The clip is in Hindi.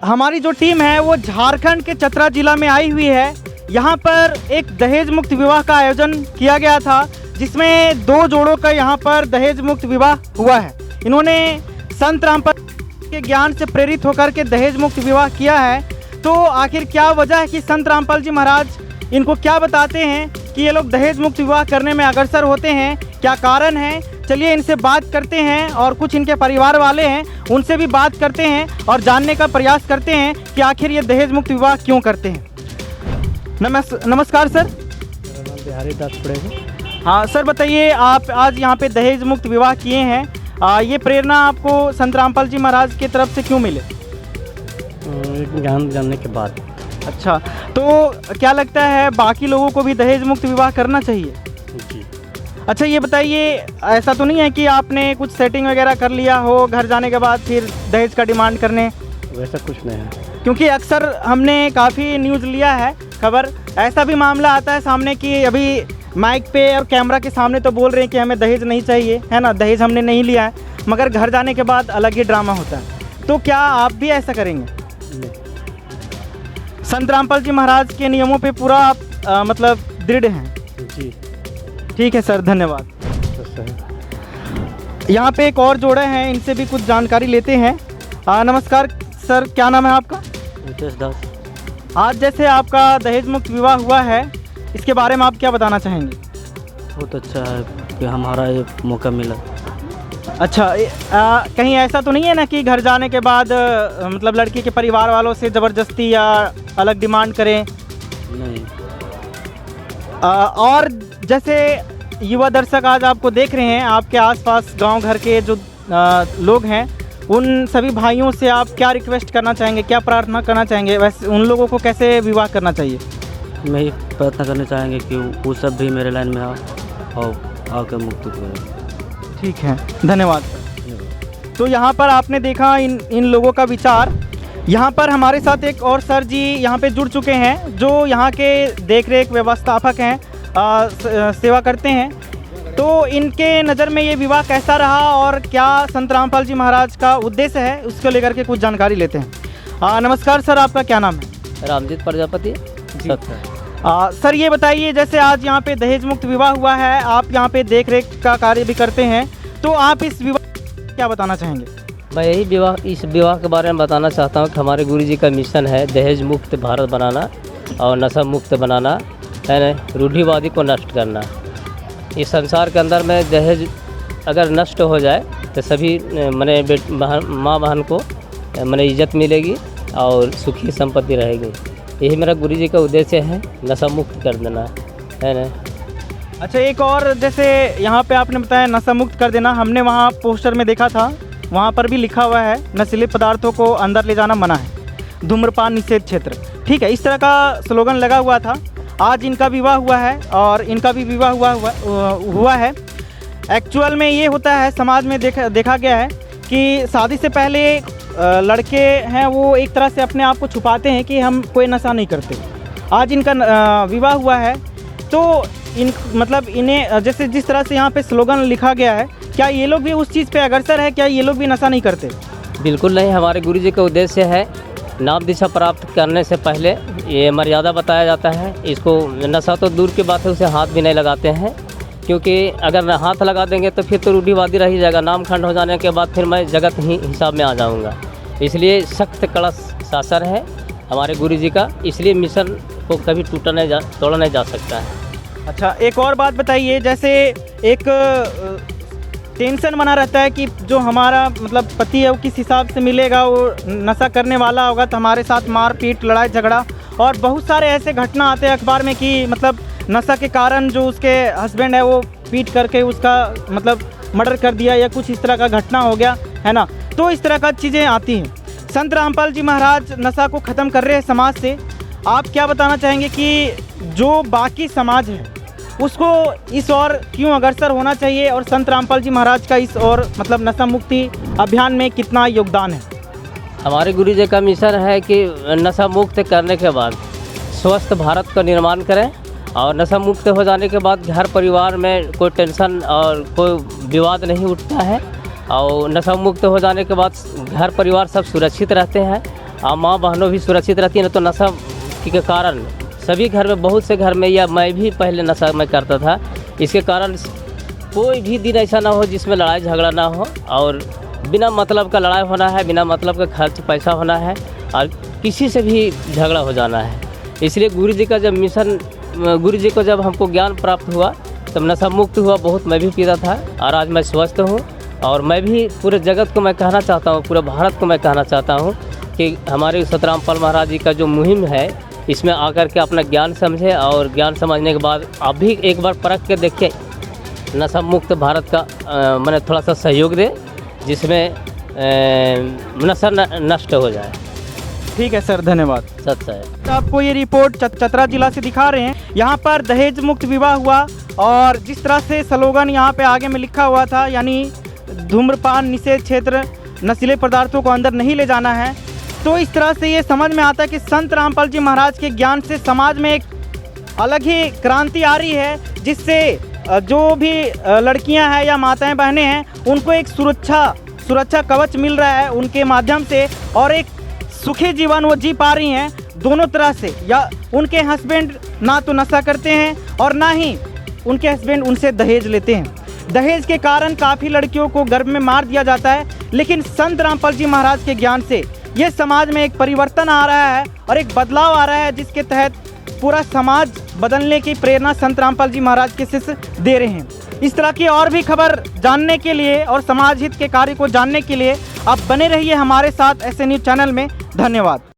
हमारी जो टीम है वो झारखंड के चतरा जिला में आई हुई है। यहाँ पर एक दहेज मुक्त विवाह का आयोजन किया गया था, जिसमें 2 जोड़ों का यहाँ पर दहेज मुक्त विवाह हुआ है। इन्होंने संत रामपाल के ज्ञान से प्रेरित होकर के दहेज मुक्त विवाह किया है। तो आखिर क्या वजह है कि संत रामपाल जी महाराज इनको क्या बताते हैं कि ये लोग दहेज मुक्त विवाह करने में अग्रसर होते हैं, क्या कारण है? चलिए इनसे बात करते हैं और कुछ इनके परिवार वाले हैं उनसे भी बात करते हैं और जानने का प्रयास करते हैं कि आखिर ये दहेज मुक्त विवाह क्यों करते हैं। नमस्कार सर। मेरा नाम बिहारी दास पड़ेगा। हाँ सर, बताइए आप आज यहाँ पे दहेज मुक्त विवाह किए हैं, ये प्रेरणा आपको संत रामपाल जी महाराज की तरफ से क्यों मिले? ज्ञान जानने के बाद। अच्छा, तो क्या लगता है बाकी लोगों को भी दहेज मुक्त विवाह करना चाहिए? जी। अच्छा, ये बताइए ऐसा तो नहीं है कि आपने कुछ सेटिंग वगैरह कर लिया हो, घर जाने के बाद फिर दहेज का डिमांड करने? वैसा कुछ नहीं है, क्योंकि अक्सर हमने काफ़ी न्यूज़ लिया है, खबर ऐसा भी मामला आता है सामने कि अभी माइक पे और कैमरा के सामने तो बोल रहे हैं कि हमें दहेज नहीं चाहिए, है ना, दहेज हमने नहीं लिया है, मगर घर जाने के बाद अलग ही ड्रामा होता है। तो क्या आप भी ऐसा करेंगे? नहीं। संत रामपाल जी महाराज के नियमों पे पूरा आप मतलब दृढ़ हैं? जी। ठीक है सर, धन्यवाद। यहाँ पे एक और जोड़े हैं, इनसे भी कुछ जानकारी लेते हैं। नमस्कार सर, क्या नाम है आपका? रितेश दास। आज जैसे आपका दहेज मुक्त विवाह हुआ है, इसके बारे में आप क्या बताना चाहेंगे? बहुत अच्छा है कि हमारा ये मौका मिला। अच्छा, कहीं ऐसा तो नहीं है ना कि घर जाने के बाद मतलब लड़की के परिवार वालों से ज़बरदस्ती या अलग डिमांड करें? नहीं। और जैसे युवा दर्शक आज आपको देख रहे हैं, आपके आसपास गांव घर के जो लोग हैं, उन सभी भाइयों से आप क्या रिक्वेस्ट करना चाहेंगे, क्या प्रार्थना करना चाहेंगे? वैसे उन लोगों को कैसे विवाह करना चाहिए? मैं ही प्रयत्न करना चाहेंगे कि वो सब भी मेरे लाइन में आओ और आकर मुक्त करें। ठीक है, धन्यवाद। तो यहाँ पर आपने देखा इन लोगों का विचार। यहाँ पर हमारे साथ एक और सर जी यहाँ पे जुड़ चुके हैं, जो यहाँ के देखरेख व्यवस्थापक हैं, सेवा करते हैं। तो इनके नज़र में ये विवाह कैसा रहा और क्या संत रामपाल जी महाराज का उद्देश्य है, उसको लेकर के कुछ जानकारी लेते हैं। नमस्कार सर, आपका क्या नाम है? रामजीत प्रजापति। सर ये बताइए, जैसे आज यहाँ पे दहेज मुक्त विवाह हुआ है, आप यहाँ पे देख रेख का कार्य भी करते हैं, तो आप इस विवाह क्या बताना चाहेंगे? मैं यही इस विवाह के बारे में बताना चाहता हूँ कि हमारे गुरुजी का मिशन है दहेज मुक्त भारत बनाना और नशा मुक्त बनाना, है ना, रूढ़िवादी को नष्ट करना। इस संसार के अंदर में दहेज अगर नष्ट हो जाए तो सभी मने माँ बहन को मने इज्जत मिलेगी और सुखी संपत्ति रहेगी। यही मेरा गुरुजी का उद्देश्य है, नशा मुक्त कर देना, है ना। अच्छा, एक और जैसे यहाँ पे आपने बताया नशा मुक्त कर देना, हमने वहाँ पोस्टर में देखा था, वहाँ पर भी लिखा हुआ है नशीले पदार्थों को अंदर ले जाना मना है, धूम्रपान निषेध क्षेत्र। ठीक है, इस तरह का स्लोगन लगा हुआ था। आज इनका विवाह हुआ है और इनका भी विवाह हुआ है। एक्चुअल में ये होता है, समाज में देखा गया है कि शादी से पहले लड़के हैं वो एक तरह से अपने आप को छुपाते हैं कि हम कोई नशा नहीं करते। आज इनका विवाह हुआ है, तो मतलब इन्हें जैसे जिस तरह से यहाँ पे स्लोगन लिखा गया है, क्या ये लोग भी उस चीज़ पे अग्रसर है? क्या ये लोग भी नशा नहीं करते? बिल्कुल नहीं। हमारे गुरुजी का उद्देश्य है नाम दिशा प्राप्त करने से पहले ये मर्यादा बताया जाता है। इसको नशा तो दूर की बात है, उसे हाथ भी नहीं लगाते हैं, क्योंकि अगर हाथ लगा देंगे तो फिर तो रूढ़िवादी रह ही जाएगा। नाम खंड हो जाने के बाद फिर मैं जगत ही हिसाब में आ जाऊंगा। इसलिए सख्त कड़ा शासन है हमारे गुरुजी का, इसलिए मिशन को कभी तोड़ा नहीं जा सकता है। अच्छा, एक और बात बताइए, जैसे एक टेंशन बना रहता है कि जो हमारा मतलब पति है वो किस हिसाब से मिलेगा, वो नशा करने वाला होगा तो हमारे साथ मारपीट, लड़ाई झगड़ा, और बहुत सारे ऐसे घटना आते हैं अखबार में कि मतलब नशा के कारण जो उसके हस्बैंड है वो पीट करके उसका मतलब मर्डर कर दिया या कुछ इस तरह का घटना हो गया, है ना। तो इस तरह का चीज़ें आती हैं। संत रामपाल जी महाराज नशा को ख़त्म कर रहे हैं समाज से। आप क्या बताना चाहेंगे कि जो बाकी समाज है उसको इस ओर क्यों अग्रसर होना चाहिए, और संत रामपाल जी महाराज का इस ओर मतलब नशा मुक्ति अभियान में कितना योगदान है? हमारे गुरुजी का मिशन है कि नशा मुक्त करने के बाद स्वस्थ भारत का निर्माण करें, और नशा मुक्त हो जाने के बाद घर परिवार में कोई टेंशन और कोई विवाद नहीं उठता है, और नशा मुक्त हो जाने के बाद घर परिवार सब सुरक्षित रहते हैं और माँ बहनों भी सुरक्षित रहती है। न तो नशा के कारण सभी घर में, बहुत से घर में, या मैं भी पहले नशा मैं करता था, इसके कारण कोई भी दिन ऐसा ना हो जिसमें लड़ाई झगड़ा ना हो, और बिना मतलब का लड़ाई होना है, बिना मतलब का खर्च पैसा होना है, और किसी से भी झगड़ा हो जाना है। इसलिए गुरु जी का जब मिशन, गुरु जी को जब हमको ज्ञान प्राप्त हुआ तब नशा मुक्त हुआ। बहुत मैं भी पीता था और आज मैं स्वस्थ हूँ। और मैं भी पूरे जगत को मैं कहना चाहता हूँ, पूरे भारत को मैं कहना चाहता हूँ कि हमारे सतरामपाल महाराज जी का जो मुहिम है, इसमें आकर के अपना ज्ञान समझे, और ज्ञान समझने के बाद आप भी एक बार परख के देखिए, नशा मुक्त भारत का मैंने थोड़ा सा सहयोग दे, जिसमें नशा नष्ट हो जाए। ठीक है सर, धन्यवाद। सच है। आपको ये रिपोर्ट चतरा जिला से दिखा रहे हैं। यहाँ पर दहेज मुक्त विवाह हुआ, और जिस तरह से स्लोगन यहाँ पे आगे में लिखा हुआ था, यानी धूम्रपान निषेध क्षेत्र, नशीले पदार्थों को अंदर नहीं ले जाना है, तो इस तरह से ये समझ में आता है कि संत रामपाल जी महाराज के ज्ञान से समाज में एक अलग ही क्रांति आ रही है, जिससे जो भी लड़कियां हैं या माताएं बहनें हैं, उनको एक सुरक्षा कवच मिल रहा है उनके माध्यम से, और एक सुखी जीवन वो जी पा रही हैं दोनों तरह से। या उनके हस्बैंड ना तो नशा करते हैं, और ना ही उनके हस्बैंड उनसे दहेज लेते हैं। दहेज के कारण काफ़ी लड़कियों को गर्भ में मार दिया जाता है, लेकिन संत रामपाल जी महाराज के ज्ञान से ये समाज में एक परिवर्तन आ रहा है और एक बदलाव आ रहा है, जिसके तहत पूरा समाज बदलने की प्रेरणा संत रामपाल जी महाराज के शिष्य दे रहे हैं। इस तरह की और भी खबर जानने के लिए और समाज हित के कार्य को जानने के लिए आप बने रहिए हमारे साथ ऐसे न्यूज़ चैनल में। धन्यवाद।